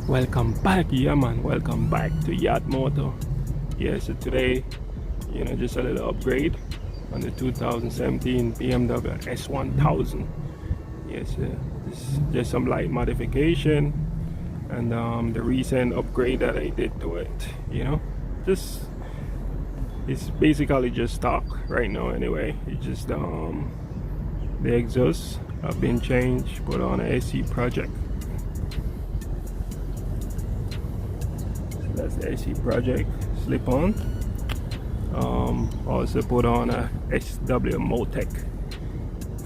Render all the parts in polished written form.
Welcome back, yeah man, welcome back to Yacht Moto. Yeah, so today, just a little upgrade on the 2017 BMW S1000. Yes, just some light modification, and the recent upgrade that I did to it, just it's basically just stock right now anyway. It's just the exhaust have been changed, put on a SC project. That's the AC project slip on. Also put on a SW Motec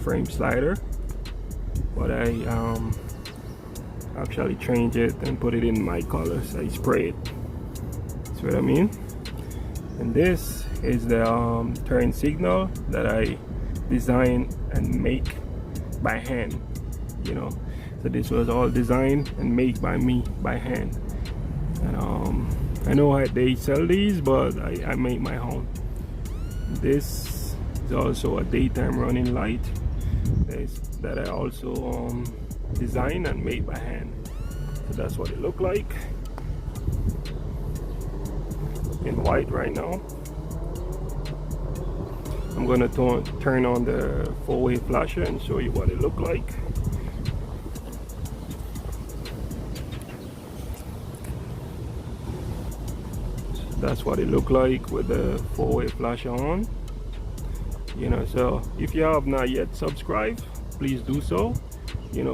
frame slider, but I actually changed it and put it in my colors. I spray it. That's what I mean. And this is the turn signal that I design and make by hand. So this was all designed and made by me by hand. And I know they sell these, but I make my own. This is also a daytime running light that I also design and make by hand. So that's what it look like in white right now. I'm gonna turn on the four-way flasher and show you what it look like. That's what it look like with the four-way flasher on. So if you have not yet subscribed, please do so,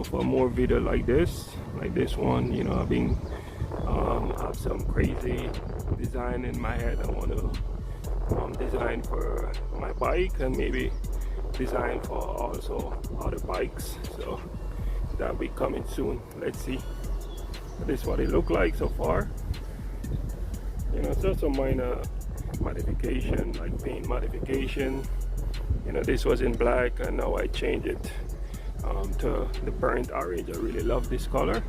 for more video like this one. I've been have some crazy design in my head. I want to design for my bike and maybe design for also other bikes, so that'll be coming soon. Let's see. This is what it look like so far. Just some minor modification, like paint modification. This was in black and now I changed it to the burnt orange. I really love this color,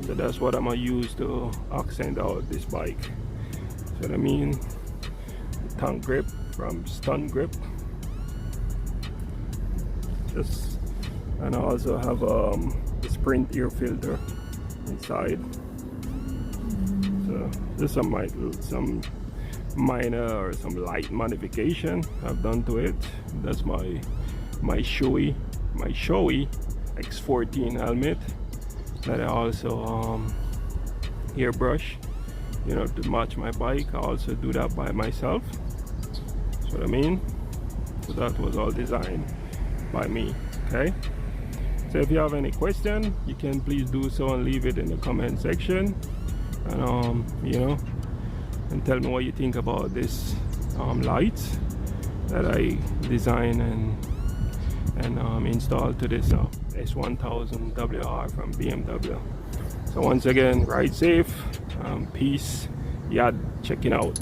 so that's what I'm gonna use to accent out this bike. So what I mean, tongue grip from Stun Grip. And I also have the Sprint air filter inside. So just some minor or some light modification I've done to it. That's my Shoei X14 helmet that I also airbrush, to match my bike. I also do that by myself. That's what I mean. So that was all designed by me. Okay. So if you have any question, you can please do so and leave it in the comment section. And and tell me what you think about this lights that I design and install to this S1000RR from BMW. So once again, ride safe, peace, Yacht checking out.